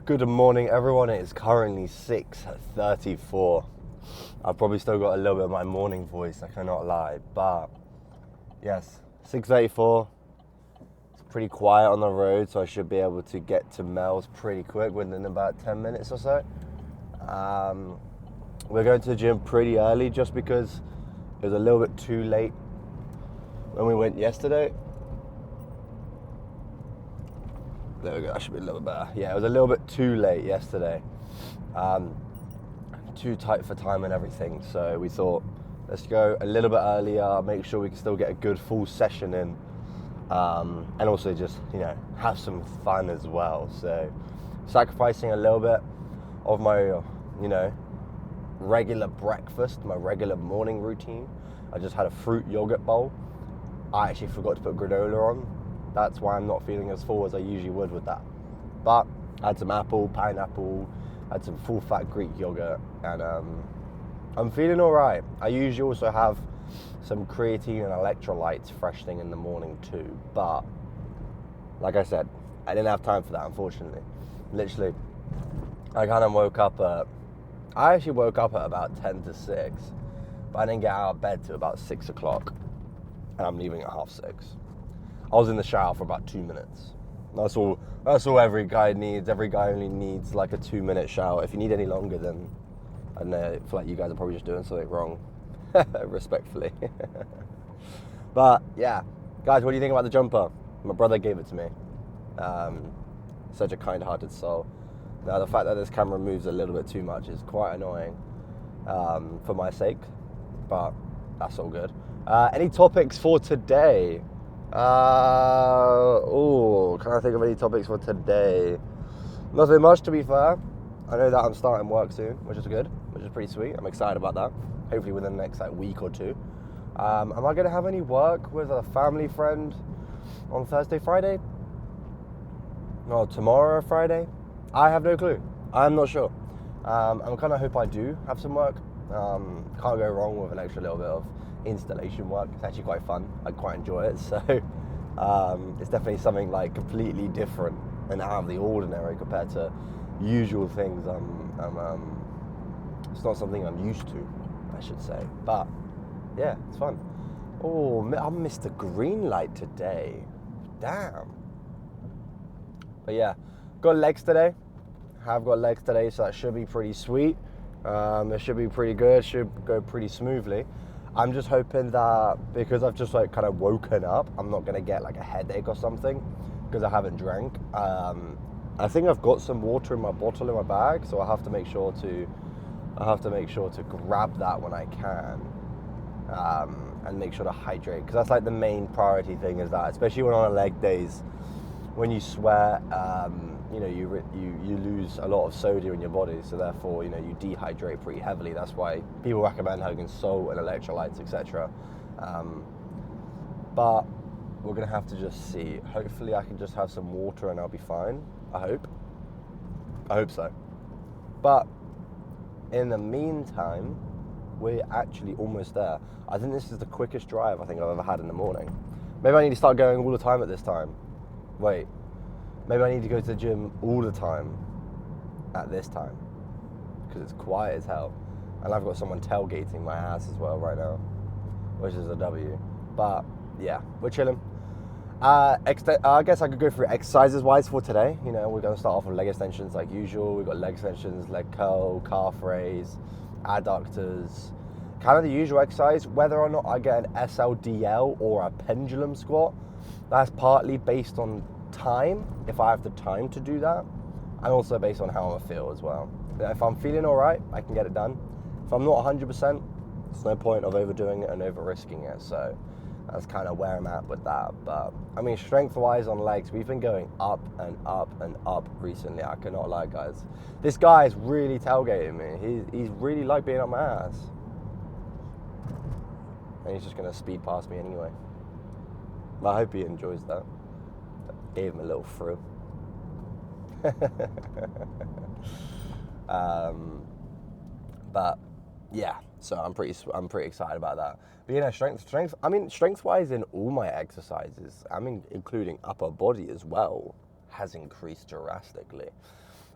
Good morning everyone. It is currently 6:34. I've probably still got a little bit of my morning voice, I cannot lie. But yes, 6:34. It's pretty quiet on the road, so I should be able to get to Mel's pretty quick within about 10 minutes or so. We're going to the gym pretty early just because it was a little bit too late when we went yesterday. There we go, that should be a little bit better. Yeah, it was a little bit too late yesterday. Too tight for time and everything. So we thought, let's go a little bit earlier, make sure we can still get a good full session in. And also just, have some fun as well. So sacrificing a little bit of my, regular breakfast, my regular morning routine. I just had a fruit yogurt bowl. I actually forgot to put granola on. That's why I'm not feeling as full as I usually would with that. But I had some apple, pineapple, I had some full fat Greek yogurt, and I'm feeling all right. I usually also have some creatine and electrolytes fresh thing in the morning too. But like I said, I didn't have time for that, unfortunately. Literally, I actually woke up at about 10 to 6, but I didn't get out of bed till about 6 o'clock, and I'm leaving at 6:30. I was in the shower for about 2 minutes. That's all every guy needs. Every guy only needs like a 2-minute shower. If you need any longer, then I don't know, I feel like you guys are probably just doing something wrong. Respectfully. But yeah, guys, what do you think about the jumper? My brother gave it to me. Such a kind-hearted soul. Now, the fact that this camera moves a little bit too much is quite annoying for my sake, but that's all good. Any topics for today? Can I think of any topics for today? Nothing much, to be fair. I know that I'm starting work soon, which is good, which is pretty sweet. I'm excited about that. Hopefully within the next week or two. Am I going to have any work with a family friend on Thursday, Friday? No, tomorrow, Friday? I have no clue. I'm not sure. I kind of hope I do have some work. Can't go wrong with an extra little bit of installation work. It's actually quite fun. I quite enjoy it. So it's definitely something like completely different and out of the ordinary compared to usual things. It's not something I'm used to, I should say. But yeah, it's fun. Oh, I missed the green light today. Damn. But yeah, got legs today. Have got legs today, so that should be pretty sweet. It should be pretty good. Should go pretty smoothly. I'm just hoping that because I've just kind of woken up, I'm not gonna get like a headache or something because I haven't drank. I think I've got some water in my bottle in my bag, so I have to make sure to grab that when I can, and make sure to hydrate, because that's like the main priority thing, is that especially when on leg days, when you sweat, you lose a lot of sodium in your body, so therefore, you dehydrate pretty heavily. That's why people recommend having salt and electrolytes, etc. But we're gonna have to just see. Hopefully I can just have some water and I'll be fine. I hope so. But in the meantime, we're actually almost there. I think this is the quickest drive I think I've ever had in the morning. Maybe I need to start going all the time at this time. Wait, maybe I need to go to the gym all the time at this time, because it's quiet as hell, and I've got someone tailgating my ass as well right now, which is a W. But yeah, we're chilling. I guess I could go through exercises wise for today. We're going to start off with leg extensions like usual. We've got leg extensions, leg curl, calf raise, adductors, kind of the usual exercise. Whether or not I get an SLDL or a pendulum squat, that's partly based on time, if I have the time to do that, and also based on how I feel as well. If I'm feeling all right, I can get it done. If I'm not 100%, there's no point of overdoing it and over risking it. So that's kind of where I'm at with that. But I mean, strength wise on legs, we've been going up and up and up recently. I cannot lie, guys. This guy is really tailgating me. He's really like being on my ass, and he's just gonna speed past me anyway. But I hope he enjoys that. Gave him a little thrill. But yeah, so I'm pretty excited about that. But strength. I mean, strength-wise in all my exercises, including upper body as well, has increased drastically.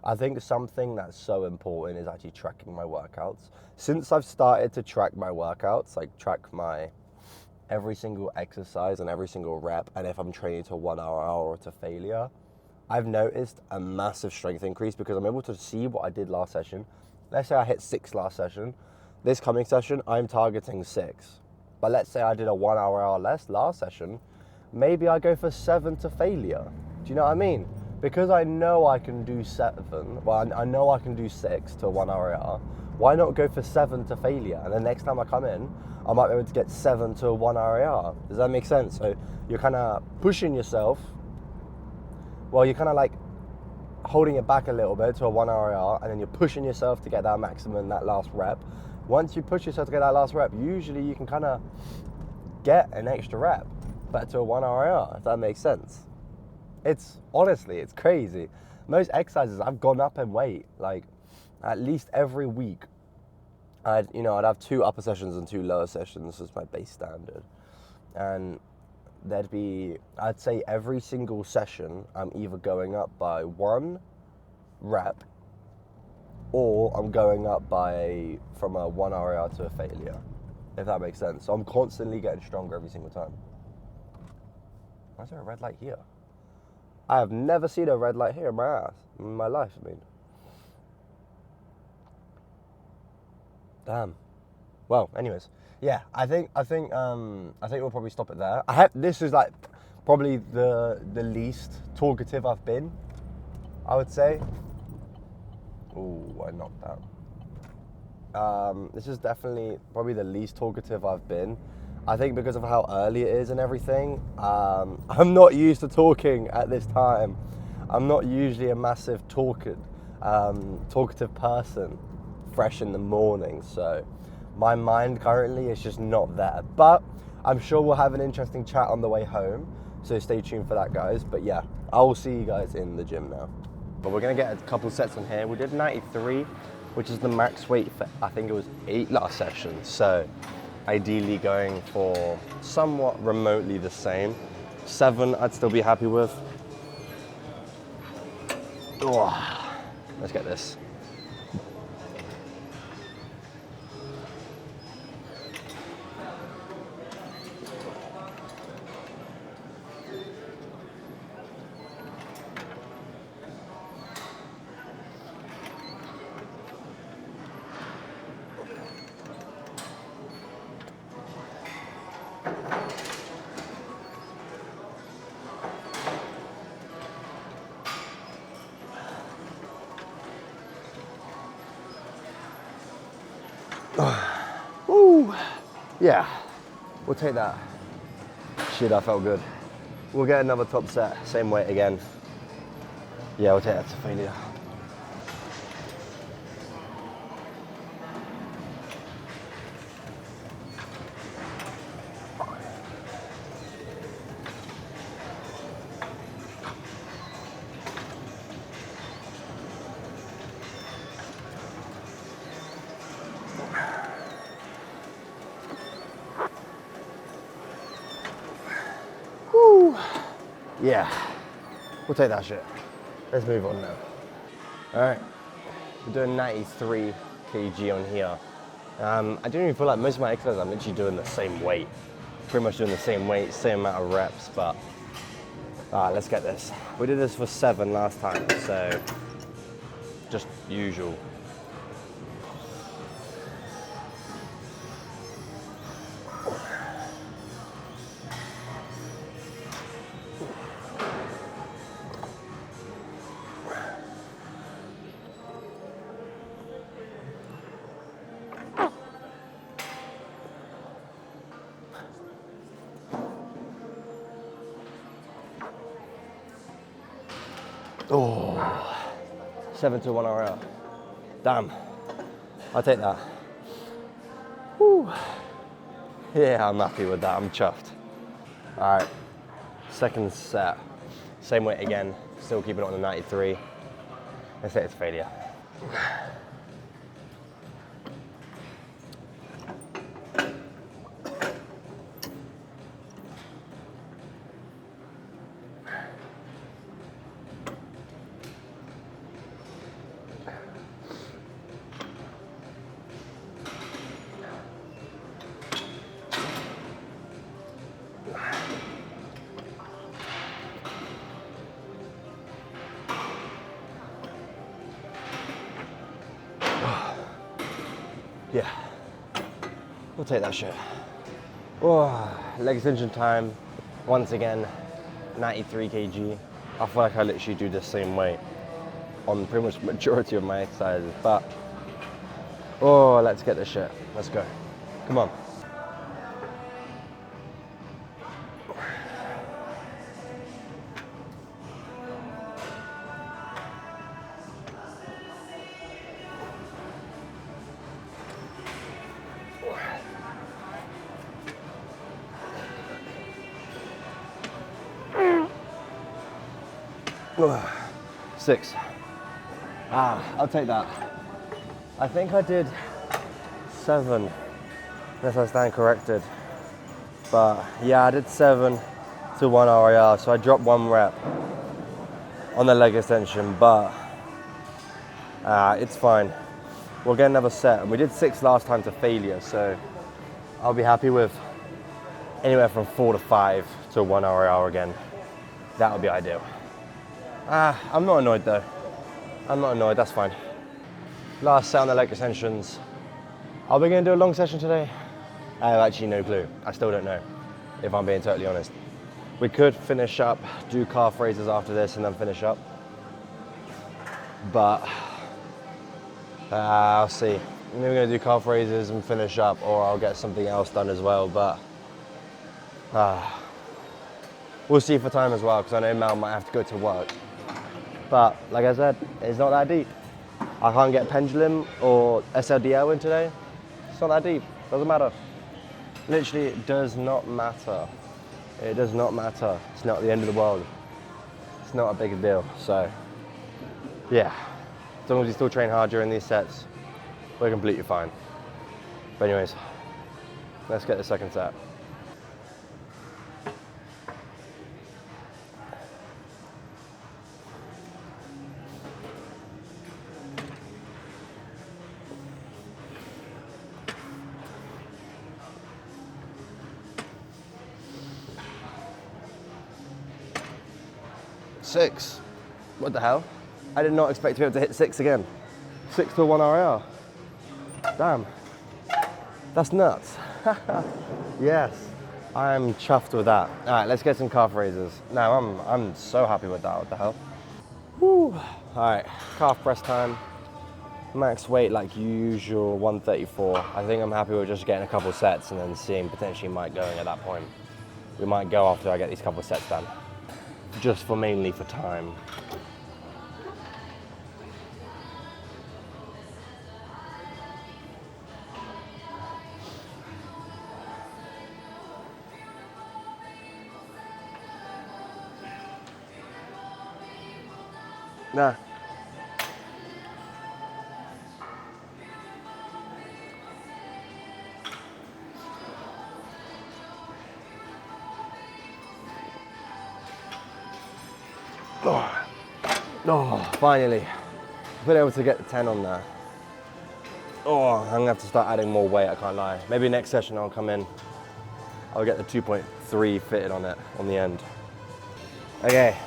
I think something that's so important is actually tracking my workouts. Since I've started to track my workouts, like track my every single exercise and every single rep, and if I'm training to 1 hour or to failure, I've noticed a massive strength increase because I'm able to see what I did last session. Let's say I hit 6 last session. This coming session, I'm targeting 6. But let's say I did a 1 hour less last session, maybe I go for 7 to failure. Do you know what I mean? Because I know I can do 7, well, I know I can do 6 to 1 hour, why not go for 7 to failure? And then next time I come in, I might be able to get 7 to 1 hour. Does that make sense? So you're kind of pushing yourself. Well, you're kind of like holding it back a little bit to a 1 hour, and then you're pushing yourself to get that maximum, that last rep. Once you push yourself to get that last rep, usually you can kind of get an extra rep back to a 1 hour, if that makes sense. It's honestly, it's crazy. Most exercises I've gone up in weight, like at least every week. I'd have 2 upper sessions and 2 lower sessions as my base standard. And there'd be, I'd say every single session, I'm either going up by 1 rep or I'm going up from a 1 hour to a failure, if that makes sense. So I'm constantly getting stronger every single time. Why is there a red light here? I have never seen a red light here in my life, I mean. Damn. Well, anyways, yeah, I think we'll probably stop it there. This is like probably the least talkative I've been, I would say. Ooh, I knocked that. This is definitely probably the least talkative I've been. I think because of how early it is and everything. I'm not used to talking at this time. I'm not usually a massive talkative person fresh in the morning, so my mind currently is just not there. But I'm sure we'll have an interesting chat on the way home, so stay tuned for that, guys. But yeah, I will see you guys in the gym now. But we're gonna get a couple sets on here. We did 93, which is the max weight for, I think it was 8 last session. So ideally going for somewhat remotely the same. 7 I'd still be happy with. Oh, let's get this. Woo! Yeah, we'll take that. Shit, I felt good. We'll get another top set, same weight again. Yeah, we'll take that to failure. Woo! Yeah, we'll take that shit. Let's move on now. All right, we're doing 93 kg on here. I don't even feel like most of my exercises I'm literally doing the same weight. Pretty much doing the same weight, same amount of reps, but let's get this. We did this for 7 last time, so just usual. Oh, 7 to 1 hour out. Damn, I'll take that. Whew. Yeah, I'm happy with that, I'm chuffed. All right, second set. Same weight again, still keeping it on the 93. Let's say it's failure. Yeah, we'll take that shit. Oh, leg extension time, once again, 93 kg. I feel like I literally do the same weight on pretty much majority of my exercises, but oh, let's get this shit. Let's go. Come on. Oh, 6. I'll take that. I think I did 7, unless I stand corrected. But yeah, I did 7 to 1 RIR, so I dropped 1 rep on the leg extension, but it's fine. We'll get another set. And we did 6 last time to failure, so I'll be happy with anywhere from 4 to 5 to 1 RIR again. That would be ideal. I'm not annoyed though. I'm not annoyed, that's fine. Last set on the leg extensions. Are we gonna do a long session today? I have actually no clue. I still don't know, if I'm being totally honest. We could finish up, do calf raises after this and then finish up. But I'll see. Maybe we're gonna do calf raises and finish up, or I'll get something else done as well, but we'll see for time as well, because I know Mal might have to go to work. But like I said, it's not that deep. I can't get pendulum or SLDL in today. It's not that deep, doesn't matter. Literally, it does not matter. It does not matter. It's not the end of the world. It's not a big deal, so yeah. As long as you still train hard during these sets, we're completely fine. But anyways, let's get the second set. Six. What the hell? I did not expect to be able to hit 6 again. 6 to 1 RIR. Damn. That's nuts. Yes. I'm chuffed with that. All right, let's get some calf raises. Now I'm so happy with that. What the hell? Woo. All right, calf press time. Max weight like usual, 134. I think I'm happy with just getting a couple sets and then seeing potentially Mike going at that point. We might go after I get these couple sets done. Just for mainly for time. Nah. Oh, finally. Been able to get the 10 on there. Oh, I'm gonna have to start adding more weight, I can't lie. Maybe next session I'll come in, I'll get the 2.3 fitted on it, on the end. Okay,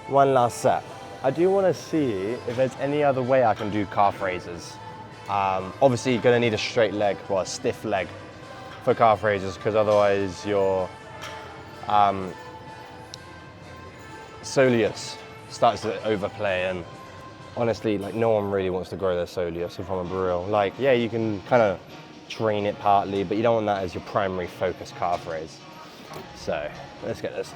one last set. I do wanna see if there's any other way I can do calf raises. Obviously you're gonna need a straight leg, well a stiff leg for calf raises, because otherwise your soleus starts to overplay, and honestly, like no one really wants to grow their soleus, if I'm real. Like, yeah, you can kind of train it partly, but you don't want that as your primary focus calf raise. So, let's get this.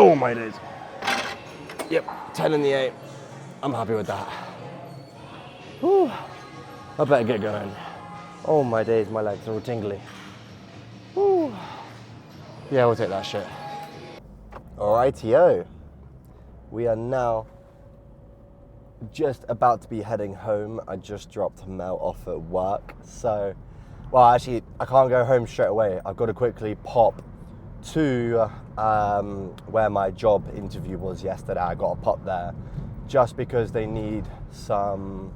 Oh my days. Yep, 10 in the 8. I'm happy with that. Whew. I better get going. Oh my days, my legs are all tingly. Whew. Yeah, we'll take that shit. Alrighty-o. We are now just about to be heading home. I just dropped Mel off at work. So, well, actually, I can't go home straight away. I've got to quickly pop to where my job interview was yesterday. I got to pop there just because they need some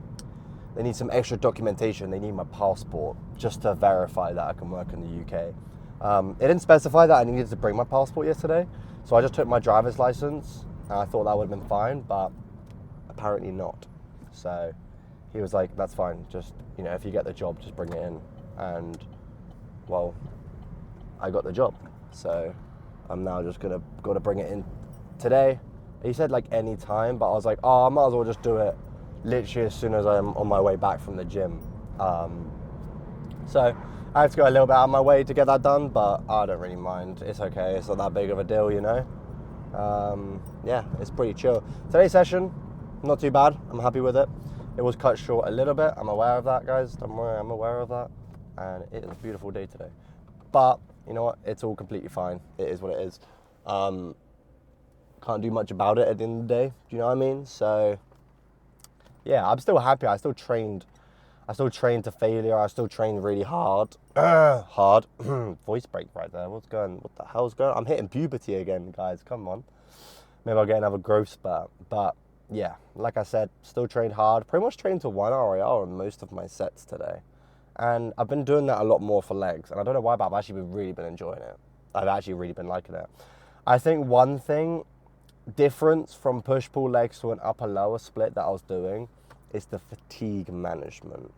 extra documentation. They need my passport just to verify that I can work in the UK. It didn't specify that I needed to bring my passport yesterday, so I just took my driver's license, and I thought that would have been fine, but apparently not. So he was like, that's fine, just, if you get the job, just bring it in. And, well, I got the job, so I'm now just got to bring it in today. He said like any time, but I was like, I might as well just do it literally as soon as I'm on my way back from the gym. So I have to go a little bit out of my way to get that done, but I don't really mind. It's okay. It's not that big of a deal, Yeah, it's pretty chill. Today's session, not too bad. I'm happy with it. It was cut short a little bit. I'm aware of that, guys. Don't worry, I'm aware of that. And it is a beautiful day today. But you know what? It's all completely fine. It is what it is. Can't do much about it at the end of the day. Do you know what I mean? So yeah, I'm still happy. I still trained to failure. I still trained really hard. Hard. Voice break right there. What the hell's going on? I'm hitting puberty again, guys. Come on. Maybe I'll get another growth spurt. But yeah, like I said, still trained hard. Pretty much trained to 1 RAR on most of my sets today. And I've been doing that a lot more for legs. And I don't know why, but I've actually really been enjoying it. I've actually really been liking it. I think one thing difference from push-pull legs to an upper-lower split that I was doing is the fatigue management.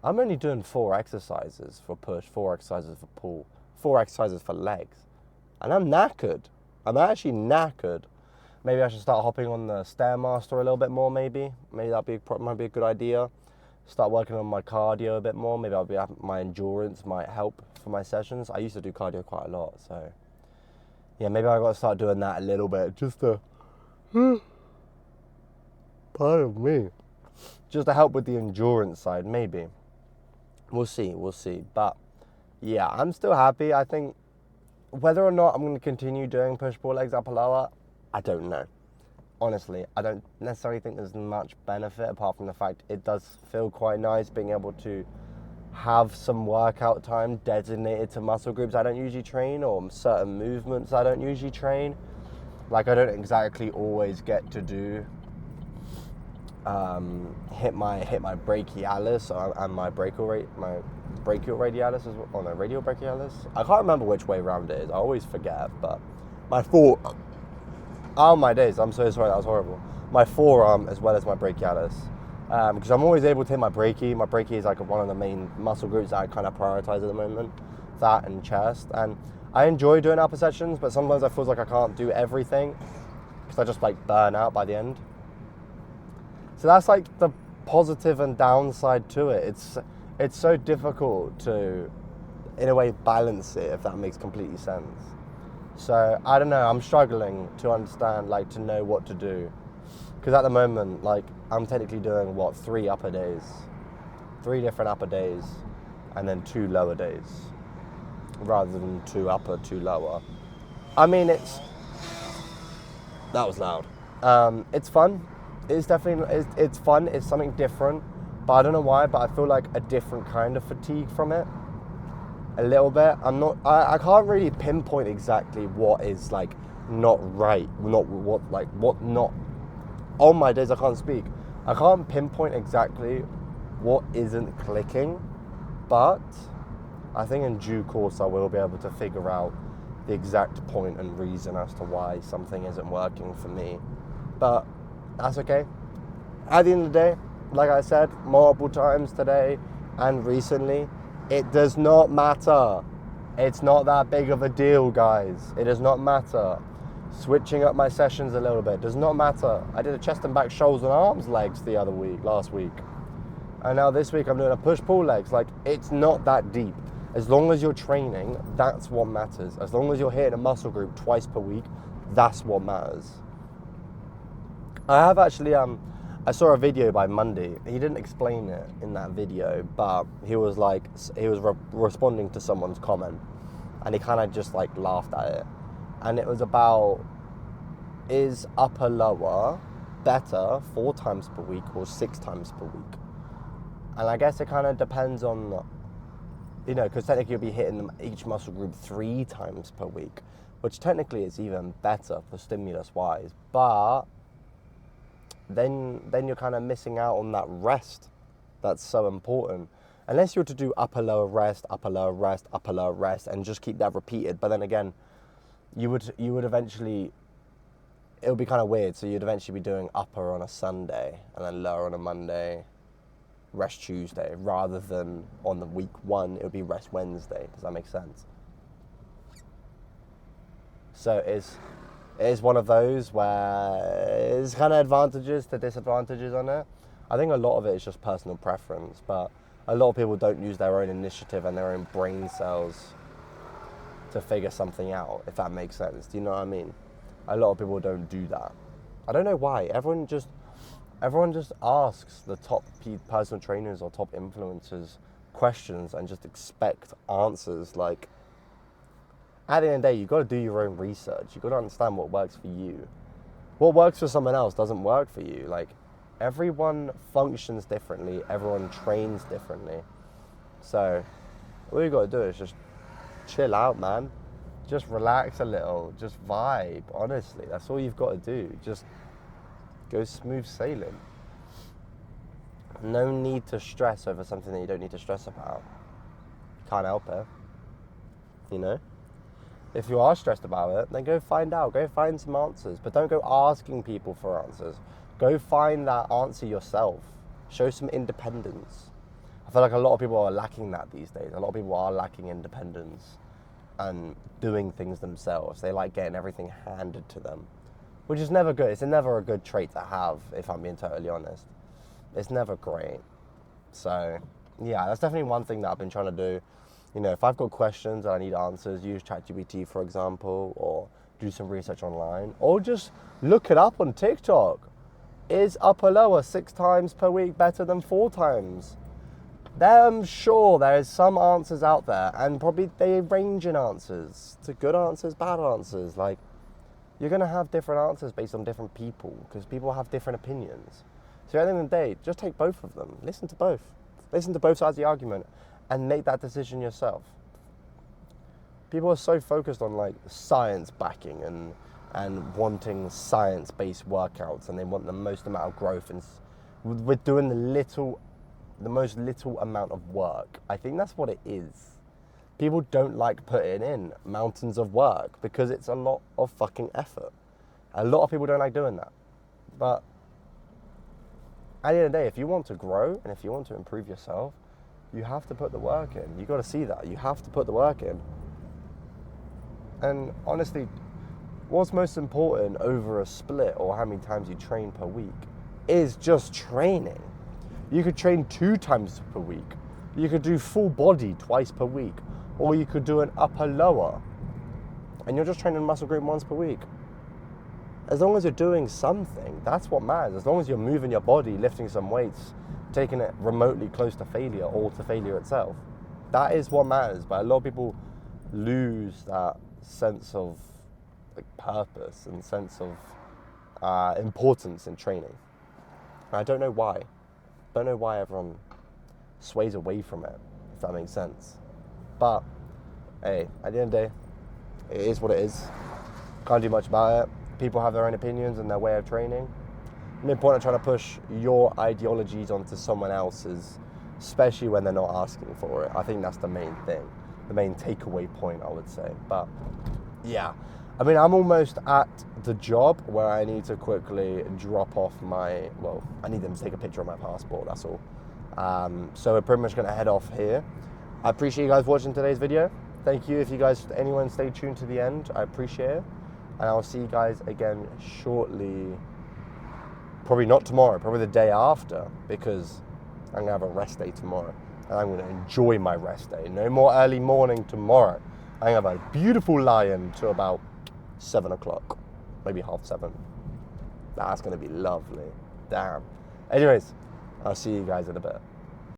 I'm only doing 4 exercises for push, 4 exercises for pull, 4 exercises for legs. And I'm knackered. I'm actually knackered. Maybe I should start hopping on the Stairmaster a little bit more, maybe. Maybe might be a good idea. Start working on my cardio a bit more. Maybe my endurance might help for my sessions. I used to do cardio quite a lot, so yeah, maybe I got to start doing that a little bit just to pardon me. Just to help with the endurance side, maybe. We'll see. But yeah, I'm still happy. I think whether or not I'm going to continue doing push-pull legs upper lower, I don't know. Honestly, I don't necessarily think there's much benefit apart from the fact it does feel quite nice being able to have some workout time designated to muscle groups I don't usually train or certain movements I don't usually train. Like I don't exactly always get to do hit my brachialis and my brachial radialis as well. Oh no, radial brachialis. I can't remember which way around it is. I always forget. But my my days. I'm so sorry. That was horrible. My forearm as well as my brachialis. Because I'm always able to hit my brachii. My brachii is like one of the main muscle groups that I kind of prioritize at the moment. That and chest. And I enjoy doing upper sections, but sometimes I feel like I can't do everything because I just like burn out by the end. So that's like the positive and downside to it. It's so difficult to, in a way, balance it, if that makes completely sense. So I don't know, I'm struggling to understand, like, to know what to do. Because at the moment, like, I'm technically doing, 3 upper days. 3 different upper days, and then 2 lower days. Rather than 2 upper, 2 lower. I mean, that was loud. It's fun. It's definitely, it's fun. It's something different. But I don't know why, but I feel like a different kind of fatigue from it. A little bit. I can't really pinpoint exactly what is like not right. On my days I can't speak. I can't pinpoint exactly what isn't clicking, but I think in due course I will be able to figure out the exact point and reason as to why something isn't working for me. But that's okay. At the end of the day, like I said multiple times today and recently, it does not matter. It's not that big of a deal, guys. It does not matter. Switching up my sessions a little bit does not matter. I did a chest and back, shoulders and arms legs last week. And now this week I'm doing a push-pull legs. Like, it's not that deep. As long as you're training, that's what matters. As long as you're hitting a muscle group twice per week, that's what matters. I have actually, I saw a video by Monday. He didn't explain it in that video, but he was responding to someone's comment, and he kind of just laughed at it. And it was about, is upper lower better 4 times per week or 6 times per week. And I guess it kind of depends on, because technically you'll be hitting them each muscle group 3 times per week, which technically is even better for stimulus wise. But then you're kind of missing out on that rest that's so important. Unless you were to do upper lower rest, upper lower rest, upper lower rest, and just keep that repeated. But then again, you would eventually, it would be kind of weird. So you'd eventually be doing upper on a Sunday and then lower on a Monday, rest Tuesday, rather than on the week 1 it would be rest Wednesday. Does that make sense? So it is one of those where there's kind of advantages to disadvantages on it. I think a lot of it is just personal preference, but a lot of people don't use their own initiative and their own brain cells to figure something out, if that makes sense. Do you know what I mean? A lot of people don't do that. I don't know why. Everyone just asks the top personal trainers or top influencers questions and just expect answers. Like, at the end of the day, you've got to do your own research. You've got to understand what works for you. What works for someone else doesn't work for you. Like, everyone functions differently. Everyone trains differently. So all you got to do is just chill out, man. Just relax a little. Just vibe. Honestly, that's all you've got to do. Just go smooth sailing. No need to stress over something that you don't need to stress about. Can't help it. If you are stressed about it, then go find out. Go find some answers. But don't go asking people for answers. Go find that answer yourself. Show some independence. I feel like a lot of people are lacking that these days. A lot of people are lacking independence and doing things themselves. They like getting everything handed to them, which is never good. It's never a good trait to have, if I'm being totally honest. It's never great. So, yeah, that's definitely one thing that I've been trying to do. If I've got questions and I need answers, use ChatGPT, for example, or do some research online, or just look it up on TikTok. Is upper lower 6 times per week better than 4 times? I'm sure there is some answers out there, and probably they range in answers to good answers, bad answers. Like, you're going to have different answers based on different people, because people have different opinions. So at the end of the day, just take both of them. Listen to both. Listen to both sides of the argument and make that decision yourself. People are so focused on like science backing and wanting science-based workouts, and they want the most amount of growth, and we're doing the most little amount of work. I think that's what it is. People don't like putting in mountains of work because it's a lot of fucking effort. A lot of people don't like doing that. But at the end of the day, if you want to grow and if you want to improve yourself, you have to put the work in. You got to see that. You have to put the work in. And honestly, what's most important over a split or how many times you train per week is just training. You could train 2 times per week. You could do full body twice per week. Or you could do an upper lower. And you're just training muscle group once per week. As long as you're doing something, that's what matters. As long as you're moving your body, lifting some weights, taking it remotely close to failure or to failure itself, that is what matters. But a lot of people lose that sense of like purpose and sense of importance in training. And I don't know why. Don't know why everyone sways away from it, if that makes sense. But hey, at the end of the day, it is what it is. Can't do much about it. People have their own opinions and their way of training. No point in trying to push your ideologies onto someone else's, especially when they're not asking for it. I think that's the main thing, the main takeaway point, I would say. But yeah, I mean, I'm almost at the job where I need to quickly drop off I need them to take a picture of my passport, that's all. So we're pretty much going to head off here. I appreciate you guys watching today's video. Thank you. If anyone stayed tuned to the end, I appreciate it. And I'll see you guys again shortly. Probably not tomorrow, probably the day after, because I'm going to have a rest day tomorrow. And I'm going to enjoy my rest day. No more early morning tomorrow. I'm going to have a beautiful lie-in till about 7 o'clock, maybe 7:30. That's going to be lovely. Damn. Anyways, I'll see you guys in a bit.